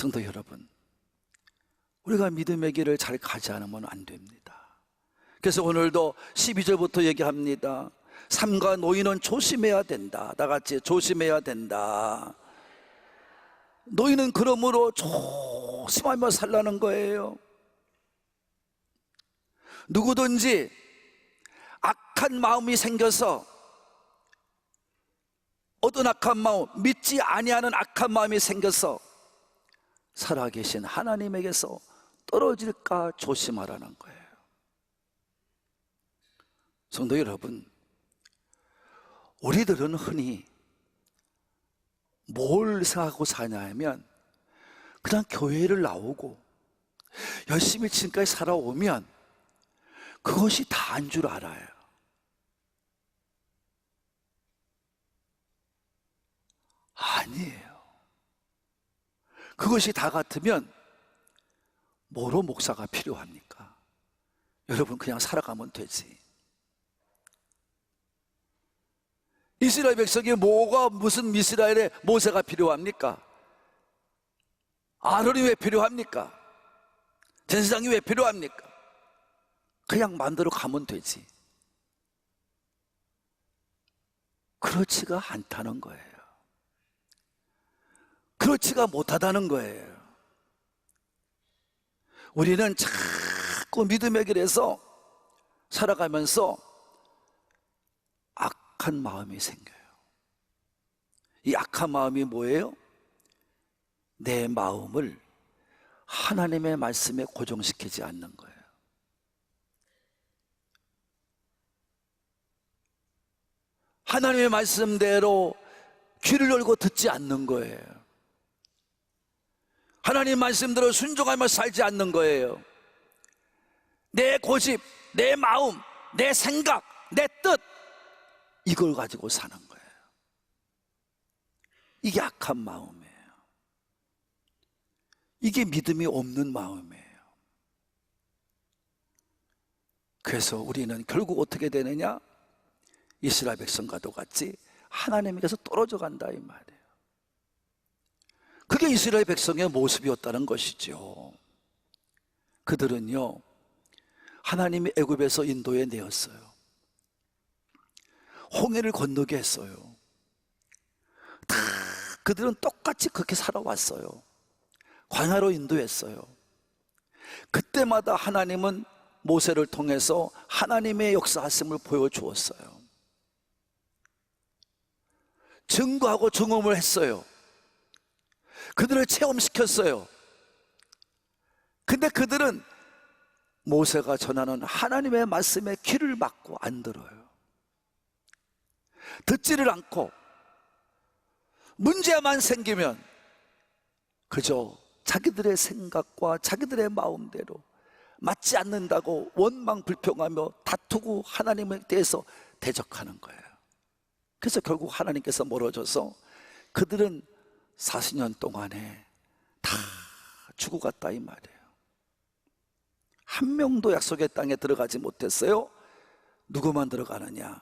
성도 여러분, 우리가 믿음의 길을 잘 가지 않으면 안 됩니다. 그래서 오늘도 12절부터 얘기합니다. 삼가 노인은 조심해야 된다. 다 같이 조심해야 된다. 노인은 그러므로 조심하며 살라는 거예요. 누구든지 악한 마음이 생겨서, 어떤 악한 마음, 믿지 아니하는 악한 마음이 생겨서 살아계신 하나님에게서 떨어질까 조심하라는 거예요. 성도 여러분, 우리들은 흔히 뭘 생각하고 사냐 하면, 그냥 교회를 나오고 열심히 지금까지 살아오면 그것이 다인 줄 알아요. 아니에요. 그것이 다 같으면 뭐로 목사가 필요합니까? 여러분, 그냥 살아가면 되지. 이스라엘 백성이 무슨 이스라엘에 모세가 필요합니까? 아론이 왜 필요합니까? 제사장이 왜 필요합니까? 그냥 만들어 가면 되지. 그렇지가 않다는 거예요. 그렇지가 못하다는 거예요. 우리는 자꾸 믿음의 길에서 살아가면서 악한 마음이 생겨요. 이 악한 마음이 뭐예요? 내 마음을 하나님의 말씀에 고정시키지 않는 거예요. 하나님의 말씀대로 귀를 열고 듣지 않는 거예요. 하나님 말씀대로 순종하며 살지 않는 거예요. 내 고집, 내 마음, 내 생각, 내 뜻, 이걸 가지고 사는 거예요. 이게 악한 마음이에요. 이게 믿음이 없는 마음이에요. 그래서 우리는 결국 어떻게 되느냐? 이스라엘 백성과도 같이 하나님께서 떨어져 간다, 이 말이에요. 그게 이스라엘 백성의 모습이었다는 것이죠. 그들은요, 하나님이 애굽에서 인도해 내었어요. 홍해를 건너게 했어요. 다 그들은 똑같이 그렇게 살아왔어요. 광야로 인도했어요. 그때마다 하나님은 모세를 통해서 하나님의 역사하심을 보여주었어요. 증거하고 증언을 했어요. 그들을 체험시켰어요. 근데 그들은 모세가 전하는 하나님의 말씀에 귀를 막고 안 들어요. 듣지를 않고 문제만 생기면 그저 자기들의 생각과 자기들의 마음대로 맞지 않는다고 원망 불평하며 다투고 하나님에 대해서 대적하는 거예요. 그래서 결국 하나님께서 멀어져서 그들은 40년 동안에 다 죽어갔다, 이 말이에요. 한 명도 약속의 땅에 들어가지 못했어요. 누구만 들어가느냐?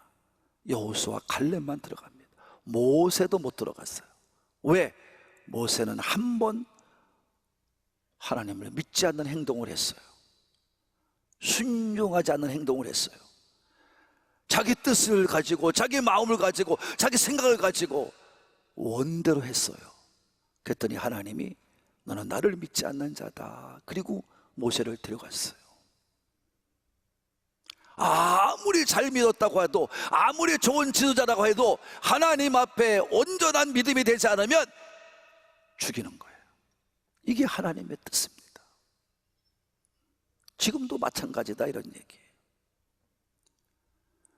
여호수아 갈렙만 들어갑니다. 모세도 못 들어갔어요. 왜? 모세는 한 번 하나님을 믿지 않는 행동을 했어요. 순종하지 않는 행동을 했어요. 자기 뜻을 가지고, 자기 마음을 가지고, 자기 생각을 가지고 원대로 했어요. 그랬더니 하나님이 너는 나를 믿지 않는 자다. 그리고 모세를 데려갔어요. 아무리 잘 믿었다고 해도, 아무리 좋은 지도자라고 해도 하나님 앞에 온전한 믿음이 되지 않으면 죽이는 거예요. 이게 하나님의 뜻입니다. 지금도 마찬가지다, 이런 얘기예요.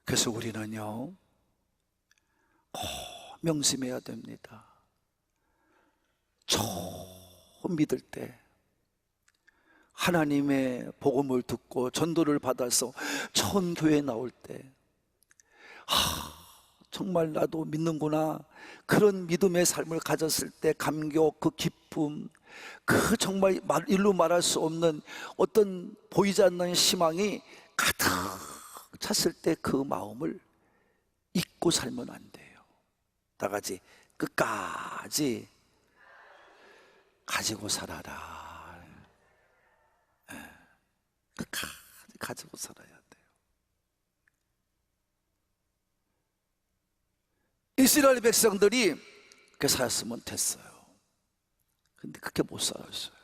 그래서 우리는요, 꼭 명심해야 됩니다. 처음 믿을 때, 하나님의 복음을 듣고 전도를 받아서 처음 교회에 나올 때, 정말 나도 믿는구나, 그런 믿음의 삶을 가졌을 때 감격, 그 기쁨, 그 정말 일로 말할 수 없는 어떤 보이지 않는 희망이 가득 찼을 때 그 마음을 잊고 살면 안 돼요. 다 같이 끝까지 가지고 살아라. 끝까지 가지고 살아야 돼요. 이스라엘 백성들이 그렇게 살았으면 됐어요. 근데 그렇게 못 살았어요.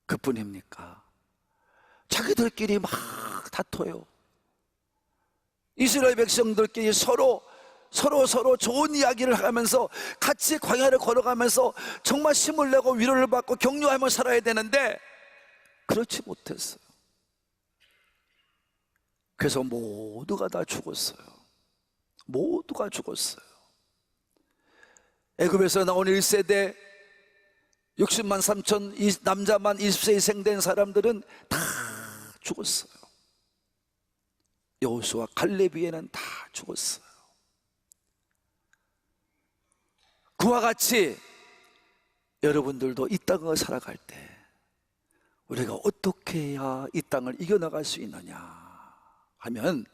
그뿐입니까? 자기들끼리 막 다퉈요. 이스라엘 백성들끼리 서로 좋은 이야기를 하면서 같이 광야를 걸어가면서 정말 힘을 내고 위로를 받고 격려하며 살아야 되는데 그렇지 못했어요. 그래서 모두가 다 죽었어요. 모두가 죽었어요. 애굽에서 나온 1세대 60만 3천 남자만 20세 이상 된 사람들은 다 죽었어요. 여호수아 갈렙 위에는 다 죽었어요. 그와 같이 여러분들도 이 땅을 살아갈 때 우리가 어떻게 해야 이 땅을 이겨나갈 수 있느냐 하면,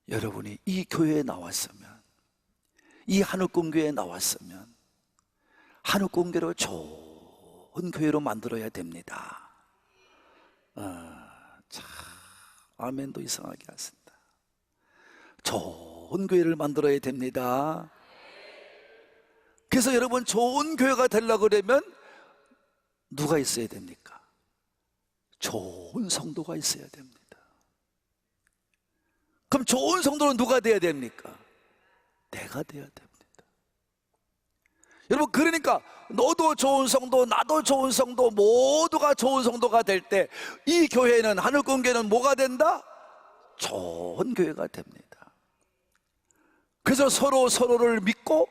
여러분이 이 교회에 나왔으면, 이 한옥공교회에 나왔으면 한옥공교로 좋은 교회로 만들어야 됩니다. 참 아멘도 이상하게 하신다. 좋은 교회를 만들어야 됩니다. 그래서 여러분, 좋은 교회가 되려고 그러면 누가 있어야 됩니까? 좋은 성도가 있어야 됩니다. 그럼 좋은 성도는 누가 돼야 됩니까? 내가 돼야 됩니다. 여러분, 그러니까 너도 좋은 성도, 나도 좋은 성도, 모두가 좋은 성도가 될 때 이 교회는, 하늘공교회는 뭐가 된다? 좋은 교회가 됩니다. 그래서 서로를 믿고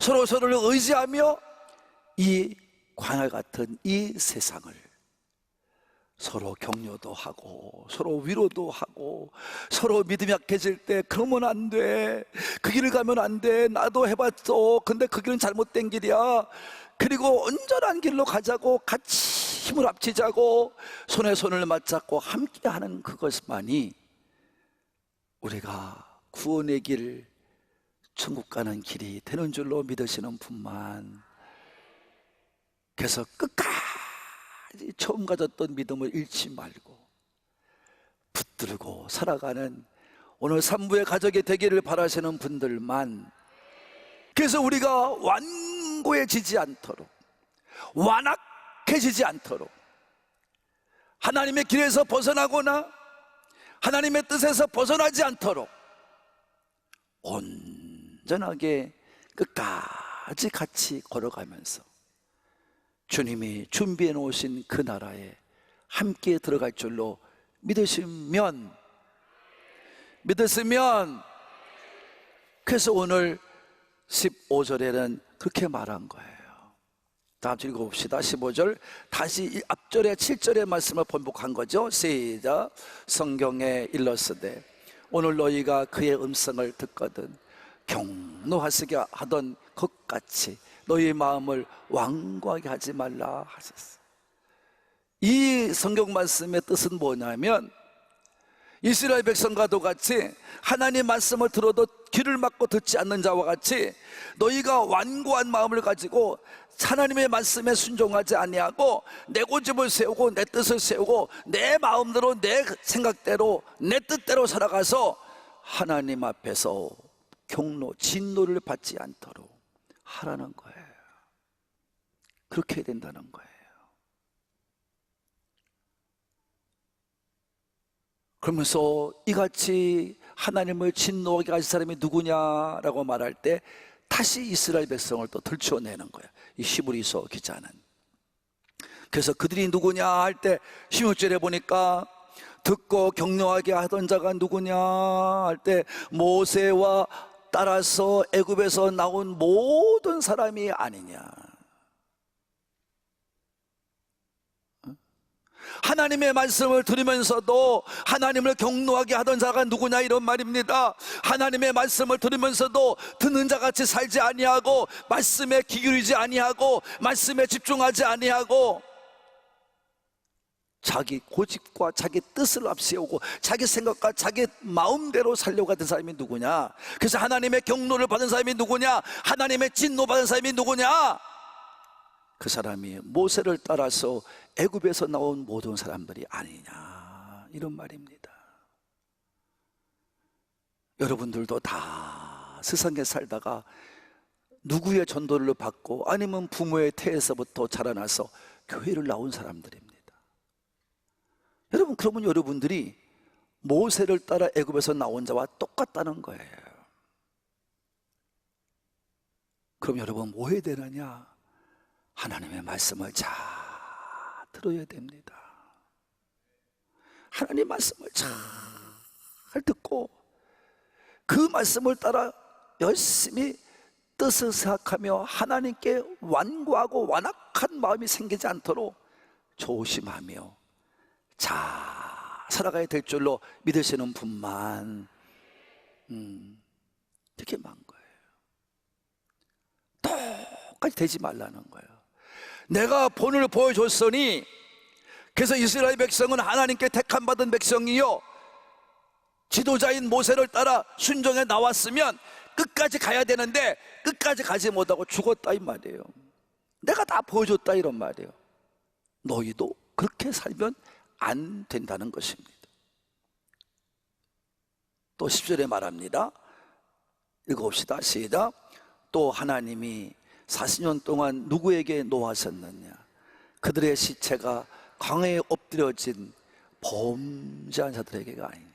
서로를 의지하며 이 광야 같은 이 세상을 서로 격려도 하고 서로 위로도 하고, 서로 믿음이 약해질 때 그러면 안 돼, 그 길을 가면 안 돼, 나도 해봤어, 근데 그 길은 잘못된 길이야, 그리고 온전한 길로 가자고 같이 힘을 합치자고 손에 손을 맞잡고 함께하는 그것만이 우리가 구원의 길, 천국 가는 길이 되는 줄로 믿으시는 분만. 그래서 끝까지 처음 가졌던 믿음을 잃지 말고 붙들고 살아가는 오늘 3부의 가족이 되기를 바라시는 분들만. 그래서 우리가 완고해지지 않도록, 완악해지지 않도록, 하나님의 길에서 벗어나거나 하나님의 뜻에서 벗어나지 않도록 온전하게 끝까지 같이 걸어가면서 주님이 준비해 놓으신 그 나라에 함께 들어갈 줄로 믿으시면, 그래서 오늘 15절에는 그렇게 말한 거예요. 다 같이 읽어봅시다. 15절 다시 앞절에 7절의 말씀을 번복한 거죠. 시작. 성경에 일렀으되 오늘 너희가 그의 음성을 듣거든 경노하시게 하던 것 같이 너희 마음을 완고하게 하지 말라 하셨어요. 이 성경 말씀의 뜻은 뭐냐면, 이스라엘 백성과도 같이 하나님 말씀을 들어도 귀를 막고 듣지 않는 자와 같이 너희가 완고한 마음을 가지고 하나님의 말씀에 순종하지 아니하고 내 고집을 세우고 내 뜻을 세우고 내 마음대로 내 생각대로 내 뜻대로 살아가서 하나님 앞에서 경로, 진노를 받지 않도록 하라는 거예요. 그렇게 해야 된다는 거예요. 그러면서 이같이 하나님을 진노하게 하신 사람이 누구냐라고 말할 때 다시 이스라엘 백성을 또 들춰내는 거예요, 이 히브리서 기자는. 그래서 그들이 누구냐 할 때 16절에 보니까 듣고 격려하게 하던 자가 누구냐 할 때 모세와 따라서 애굽에서 나온 모든 사람이 아니냐. 하나님의 말씀을 들으면서도 하나님을 경노하게 하던 자가 누구냐 이런 말입니다. 하나님의 말씀을 들으면서도 듣는 자같이 살지 아니하고 말씀에 귀 기울이지 아니하고 말씀에 집중하지 아니하고 자기 고집과 자기 뜻을 앞세우고 자기 생각과 자기 마음대로 살려고 하던 사람이 누구냐? 그래서 하나님의 경로를 받은 사람이 누구냐? 하나님의 진노 받은 사람이 누구냐? 그 사람이 모세를 따라서 애굽에서 나온 모든 사람들이 아니냐, 이런 말입니다. 여러분들도 다 세상에 살다가 누구의 전도를 받고 아니면 부모의 태에서부터 자라나서 교회를 나온 사람들입니다. 여러분, 그러면 여러분들이 모세를 따라 애굽에서 나온 자와 똑같다는 거예요. 그럼 여러분 뭐 해야 되느냐? 하나님의 말씀을 잘 들어야 됩니다. 하나님 말씀을 잘 듣고 그 말씀을 따라 열심히 뜻을 생각하며 하나님께 완고하고 완악한 마음이 생기지 않도록 조심하며 잘 살아가야 될 줄로 믿으시는 분만 이렇게 많은 거예요. 똑같이 되지 말라는 거예요. 내가 본을 보여줬으니, 그래서 이스라엘 백성은 하나님께 택함받은 백성이요, 지도자인 모세를 따라 순종해 나왔으면 끝까지 가야 되는데 끝까지 가지 못하고 죽었다, 이 말이에요. 내가 다 보여줬다, 이런 말이에요. 너희도 그렇게 살면 안 된다는 것입니다. 또 10절에 말합니다. 읽어봅시다. 시작. 또 하나님이 40년 동안 누구에게 노하셨느냐? 그들의 시체가 강에 엎드려진 범죄한 자들에게가 아니냐.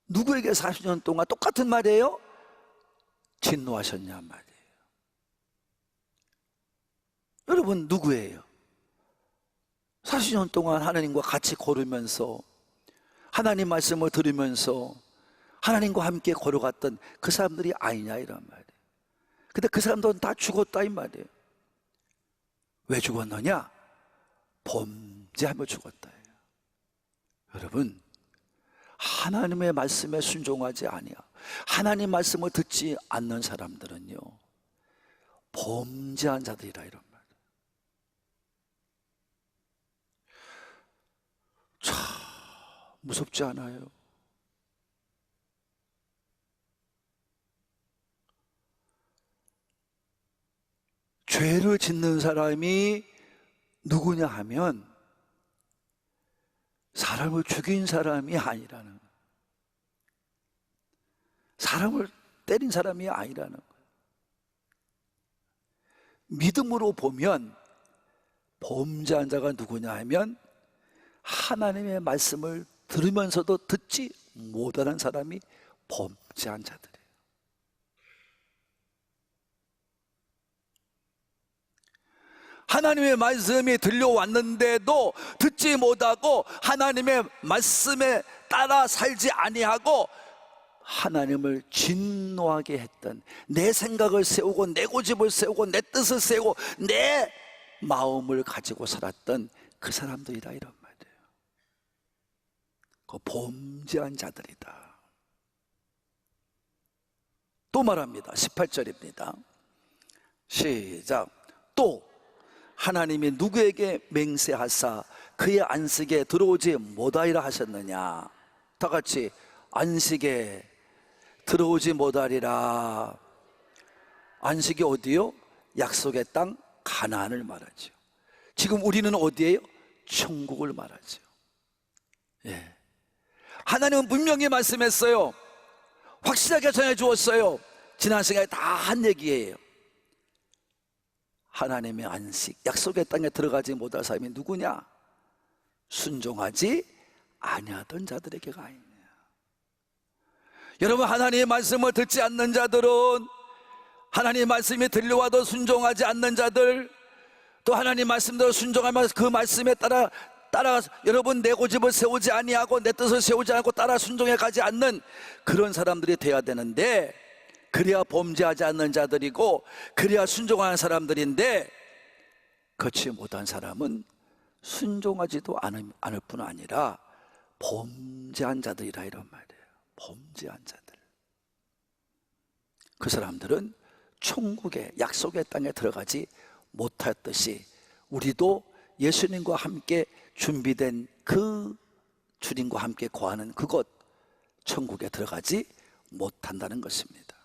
누구에게 40년 동안 똑같은 말이에요? 진노하셨냐 말이에요. 여러분 누구예요? 40년 동안 하나님과 같이 걸으면서 하나님 말씀을 들으면서 하나님과 함께 걸어갔던 그 사람들이 아니냐, 이런 말이에요. 근데 그 사람들은 다 죽었다, 이 말이에요. 왜 죽었느냐? 범죄하며 죽었다. 여러분, 하나님의 말씀에 순종하지 아니야, 하나님 말씀을 듣지 않는 사람들은요, 범죄한 자들이라, 이런 말이에요. 참 무섭지 않아요? 죄를 짓는 사람이 누구냐 하면 사람을 죽인 사람이 아니라는 거예요. 사람을 때린 사람이 아니라는 거예요. 믿음으로 보면 범죄한 자가 누구냐 하면 하나님의 말씀을 들으면서도 듣지 못하는 사람이 범죄한 자들이에요. 하나님의 말씀이 들려왔는데도 듣지 못하고 하나님의 말씀에 따라 살지 아니하고 하나님을 진노하게 했던, 내 생각을 세우고 내 고집을 세우고 내 뜻을 세우고 내 마음을 가지고 살았던 그 사람들이다, 이런 말이에요. 그 범죄한 자들이다. 또 말합니다. 18절입니다. 시작. 또 하나님이 누구에게 맹세하사 그의 안식에 들어오지 못하리라 하셨느냐? 다 같이 안식에 들어오지 못하리라. 안식이 어디요? 약속의 땅 가나안을 말하죠. 지금 우리는 어디예요? 천국을 말하죠. 예. 하나님은 분명히 말씀했어요. 확실하게 전해주었어요. 지난 시간에 다 한 얘기예요. 하나님의 안식, 약속의 땅에 들어가지 못할 사람이 누구냐? 순종하지 아니하던 자들에게가 아니냐. 여러분, 하나님의 말씀을 듣지 않는 자들은, 하나님의 말씀이 들려와도 순종하지 않는 자들, 또 하나님 말씀대로 순종하면서 그 말씀에 따라 여러분 내 고집을 세우지 아니하고 내 뜻을 세우지 않고 따라 순종해 가지 않는 그런 사람들이 돼야 되는데, 그래야 범죄하지 않는 자들이고 그래야 순종하는 사람들인데, 그렇지 못한 사람은 순종하지도 않을 뿐 아니라 범죄한 자들이라, 이런 말이에요. 범죄한 자들. 그 사람들은 천국의 약속의 땅에 들어가지 못했듯이 우리도 예수님과 함께 준비된 그 주님과 함께 거하는 그곳 천국에 들어가지 못한다는 것입니다.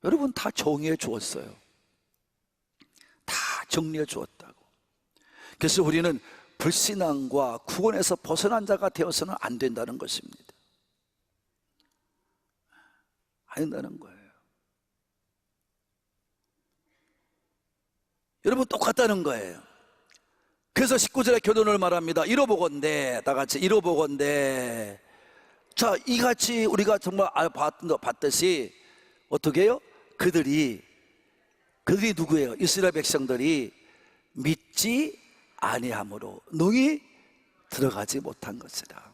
여러분, 다 정의해 주었어요. 다 정리해 주었다고. 그래서 우리는 불신앙과 구원에서 벗어난 자가 되어서는 안 된다는 것입니다. 안 된다는 거예요. 여러분, 똑같다는 거예요. 그래서 19절에 교훈을 말합니다. 이러보건대, 다 같이 이러보건대. 자, 이같이 우리가 정말 봤듯이 어떻게 해요? 그들이 누구예요? 이스라엘 백성들이 믿지 아니함으로 능히 들어가지 못한 것이다.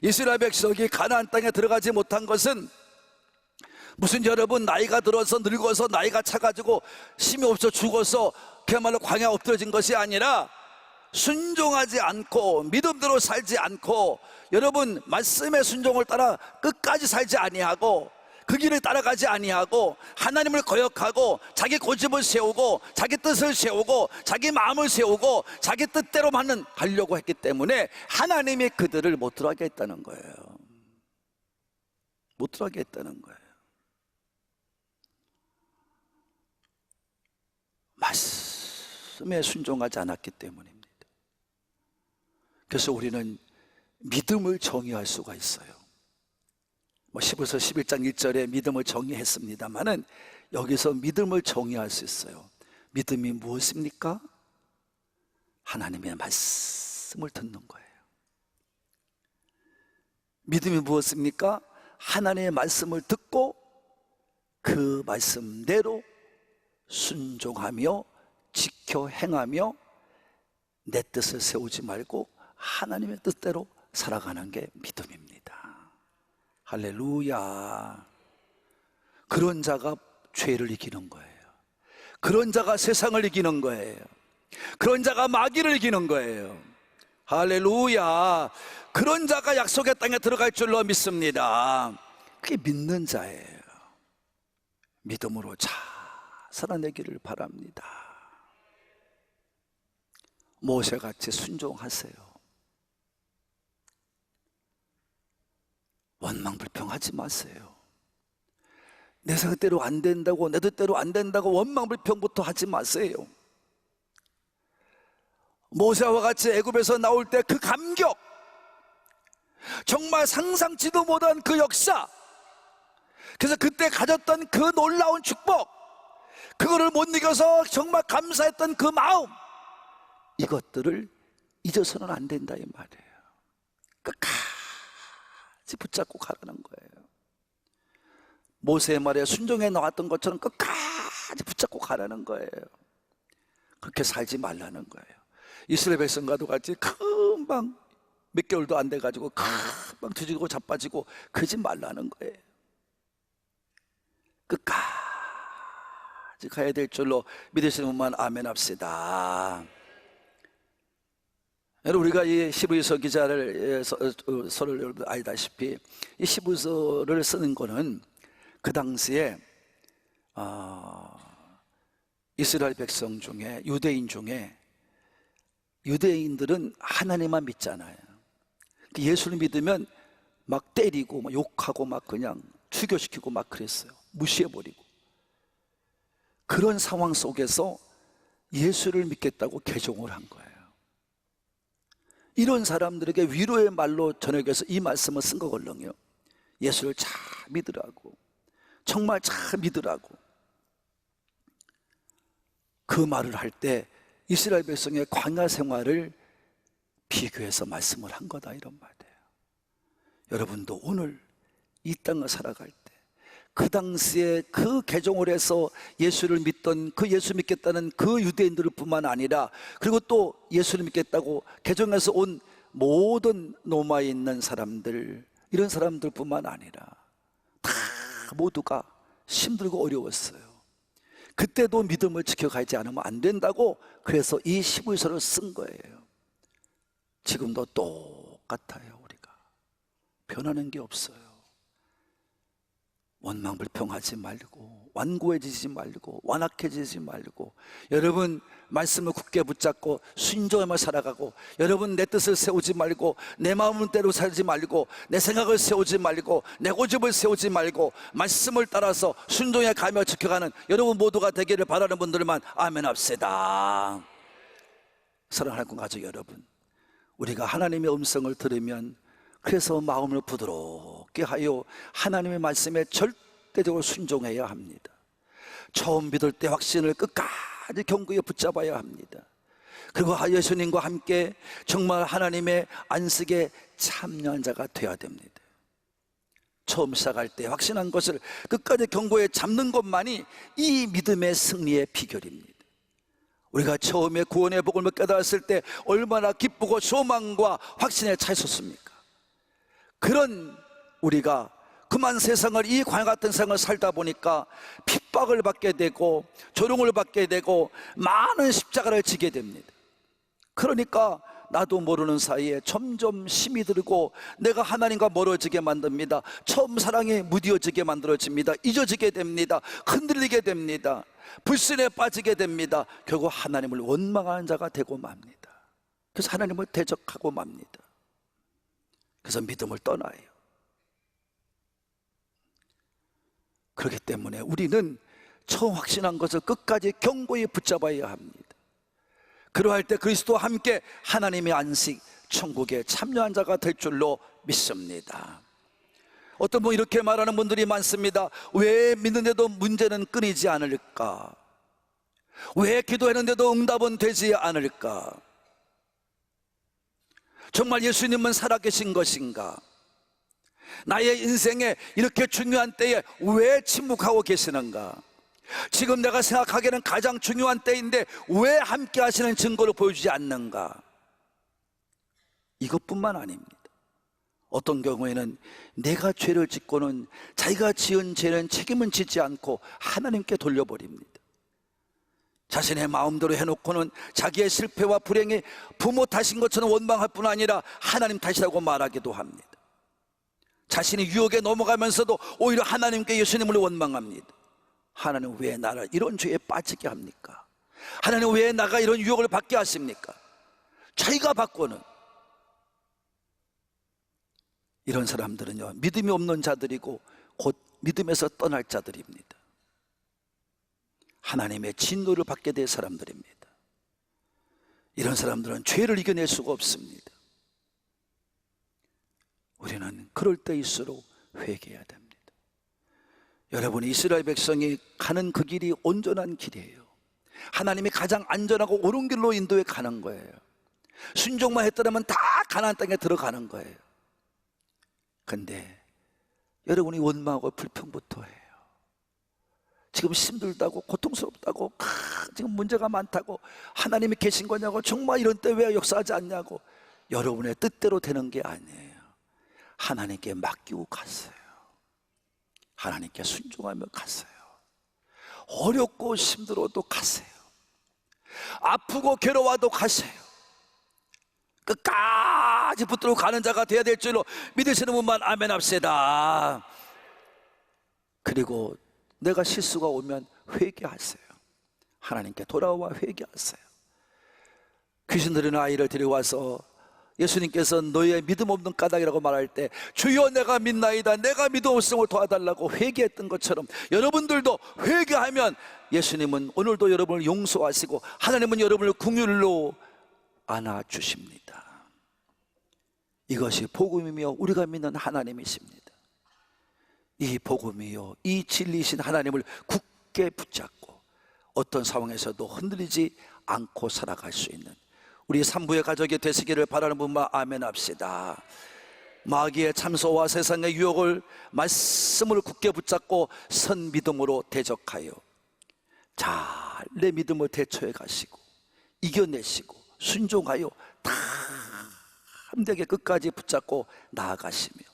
이스라엘 백성이 가나안 땅에 들어가지 못한 것은 무슨, 여러분, 나이가 들어서 늙어서 나이가 차가지고 힘이 없어 죽어서 그야말로 광야에 엎드러진 것이 아니라 순종하지 않고 믿음대로 살지 않고, 여러분, 말씀의 순종을 따라 끝까지 살지 아니하고 그 길을 따라가지 아니하고 하나님을 거역하고 자기 고집을 세우고 자기 뜻을 세우고 자기 마음을 세우고 자기 뜻대로만 가려고 했기 때문에 하나님이 그들을 못 들어가게 했다는 거예요. 못 들어가게 했다는 거예요. 말씀에 순종하지 않았기 때문입니다. 그래서 우리는 믿음을 정의할 수가 있어요. 히브리서 11장 1절에 믿음을 정의했습니다만은 여기서 믿음을 정의할 수 있어요. 믿음이 무엇입니까? 하나님의 말씀을 듣는 거예요. 믿음이 무엇입니까? 하나님의 말씀을 듣고 그 말씀대로 순종하며 지켜 행하며 내 뜻을 세우지 말고 하나님의 뜻대로 살아가는 게 믿음입니다. 할렐루야. 그런 자가 죄를 이기는 거예요. 그런 자가 세상을 이기는 거예요. 그런 자가 마귀를 이기는 거예요. 할렐루야. 그런 자가 약속의 땅에 들어갈 줄로 믿습니다. 그게 믿는 자예요. 믿음으로 잘 살아내기를 바랍니다. 모세같이 순종하세요. 원망불평하지 마세요. 내 생각대로 안 된다고, 내 뜻대로 안 된다고 원망불평부터 하지 마세요. 모세와 같이 애굽에서 나올 때 그 감격, 정말 상상치도 못한 그 역사, 그래서 그때 가졌던 그 놀라운 축복, 그거를 못 이겨서 정말 감사했던 그 마음, 이것들을 잊어서는 안 된다 이 말이에요. 끝까지 붙잡고 가라는 거예요. 모세의 말에 순종해 나왔던 것처럼 끝까지 붙잡고 가라는 거예요. 그렇게 살지 말라는 거예요. 이스라엘 백성과도 같이 금방 몇 개월도 안 돼가지고 금방 뒤지고 자빠지고 그러지 말라는 거예요. 끝까지 가야 될 줄로 믿으시는 분만 아멘 합시다. 여러분, 우리가 이 히브리서 기자를 서를 여러분 알다시피 이 히브리서를 쓰는 거는 그 당시에 이스라엘 백성 중에, 유대인 중에, 유대인들은 하나님만 믿잖아요. 예수를 믿으면 막 때리고 막 욕하고 막 그냥 추교시키고 막 그랬어요. 무시해버리고. 그런 상황 속에서 예수를 믿겠다고 개종을 한 거예요. 이런 사람들에게 위로의 말로 전역해서 이 말씀을 쓴 거걸렁요. 예수를 잘 믿으라고, 정말 잘 믿으라고. 그 말을 할 때 이스라엘 백성의 광야 생활을 비교해서 말씀을 한 거다 이런 말이에요. 여러분도 오늘 이 땅을 살아갈 때 그 당시에 그 개종을 해서 예수를 믿던 그 예수 믿겠다는 그 유대인들 뿐만 아니라, 그리고 또 예수를 믿겠다고 개종해서 온 모든 로마에 있는 사람들, 이런 사람들 뿐만 아니라 다 모두가 힘들고 어려웠어요. 그때도 믿음을 지켜가지 않으면 안 된다고, 그래서 이 히브리서를 쓴 거예요. 지금도 똑같아요. 우리가 변하는 게 없어요. 원망불평하지 말고, 완고해지지 말고, 완악해지지 말고, 여러분 말씀을 굳게 붙잡고 순종하며 살아가고, 여러분 내 뜻을 세우지 말고, 내 마음대로 살지 말고, 내 생각을 세우지 말고, 내 고집을 세우지 말고, 말씀을 따라서 순종해 가며 지켜가는 여러분 모두가 되기를 바라는 분들만 아멘 합시다. 사랑하는 가족 여러분, 우리가 하나님의 음성을 들으면, 그래서 마음을 부드럽게 하여 하나님의 말씀에 절대적으로 순종해야 합니다. 처음 믿을 때 확신을 끝까지 견고히 붙잡아야 합니다. 그리고 예수님과 함께 정말 하나님의 안식에 참여한 자가 되어야 됩니다. 처음 시작할 때 확신한 것을 끝까지 견고히 잡는 것만이 이 믿음의 승리의 비결입니다. 우리가 처음에 구원의 복음을 깨달았을 때 얼마나 기쁘고 소망과 확신에 차 있었습니까? 그런 우리가 그만 세상을, 이 광야 같은 세상을 살다 보니까 핍박을 받게 되고 조롱을 받게 되고 많은 십자가를 지게 됩니다. 그러니까 나도 모르는 사이에 점점 힘이 들고 내가 하나님과 멀어지게 만듭니다. 처음 사랑이 무뎌지게 만들어집니다. 잊어지게 됩니다. 흔들리게 됩니다. 불신에 빠지게 됩니다. 결국 하나님을 원망하는 자가 되고 맙니다. 그래서 하나님을 대적하고 맙니다. 그래서 믿음을 떠나요. 그렇기 때문에 우리는 처음 확신한 것을 끝까지 견고히 붙잡아야 합니다. 그러할 때 그리스도와 함께 하나님의 안식 천국에 참여한 자가 될 줄로 믿습니다. 어떤 분 이렇게 말하는 분들이 많습니다. 왜 믿는데도 문제는 끊이지 않을까? 왜 기도했는데도 응답은 되지 않을까? 정말 예수님은 살아계신 것인가? 나의 인생에 이렇게 중요한 때에 왜 침묵하고 계시는가? 지금 내가 생각하기에는 가장 중요한 때인데 왜 함께 하시는 증거를 보여주지 않는가? 이것뿐만 아닙니다. 어떤 경우에는 내가 죄를 짓고는 자기가 지은 죄는 책임은 지지 않고 하나님께 돌려버립니다. 자신의 마음대로 해놓고는 자기의 실패와 불행이 부모 탓인 것처럼 원망할 뿐 아니라 하나님 탓이라고 말하기도 합니다. 자신이 유혹에 넘어가면서도 오히려 하나님께, 예수님을 원망합니다. 하나님 왜 나를 이런 죄에 빠지게 합니까? 하나님 왜 나가 이런 유혹을 받게 하십니까? 자기가 받고는. 이런 사람들은요, 믿음이 없는 자들이고 곧 믿음에서 떠날 자들입니다. 하나님의 진노를 받게 될 사람들입니다. 이런 사람들은 죄를 이겨낼 수가 없습니다. 우리는 그럴 때일수록 회개해야 됩니다. 여러분, 이스라엘 백성이 가는 그 길이 온전한 길이에요. 하나님이 가장 안전하고 옳은 길로 인도해 가는 거예요. 순종만 했더라면 다 가나안 땅에 들어가는 거예요. 근데 여러분이 원망하고 불평부터 해요. 지금 힘들다고, 고통스럽다고, 지금 문제가 많다고, 하나님이 계신 거냐고, 정말 이런 때 왜 역사하지 않냐고. 여러분의 뜻대로 되는 게 아니에요. 하나님께 맡기고 가세요. 하나님께 순종하며 가세요. 어렵고 힘들어도 가세요. 아프고 괴로워도 가세요. 끝까지 붙들고 가는 자가 되어야 될 줄로 믿으시는 분만 아멘 합시다. 그리고 내가 실수가 오면 회개하세요. 하나님께 돌아와 회개하세요. 귀신 들리는 아이를 데려와서 예수님께서 너의 믿음 없는 까닭이라고 말할 때 주여 내가 믿나이다, 내가 믿음 없음을 도와달라고 회개했던 것처럼 여러분들도 회개하면 예수님은 오늘도 여러분을 용서하시고 하나님은 여러분을 긍휼로 안아주십니다. 이것이 복음이며 우리가 믿는 하나님이십니다. 이 복음이요, 이 진리이신 하나님을 굳게 붙잡고 어떤 상황에서도 흔들리지 않고 살아갈 수 있는 우리 산부의 가족이 되시기를 바라는 분만 아멘 합시다. 마귀의 참소와 세상의 유혹을 말씀을 굳게 붙잡고 선 믿음으로 대적하여 잘 내 믿음을 대처해 가시고 이겨내시고 순종하여 다 함되게 끝까지 붙잡고 나아가시며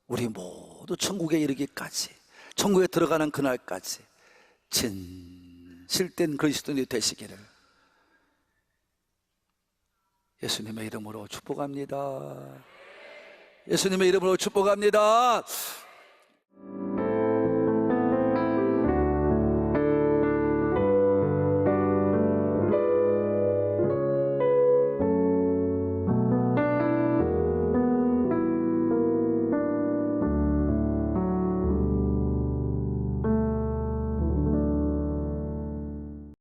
우리 모두 천국에 이르기까지, 천국에 들어가는 그날까지 진실된 그리스도인이 되시기를 예수님의 이름으로 축복합니다. 예수님의 이름으로 축복합니다.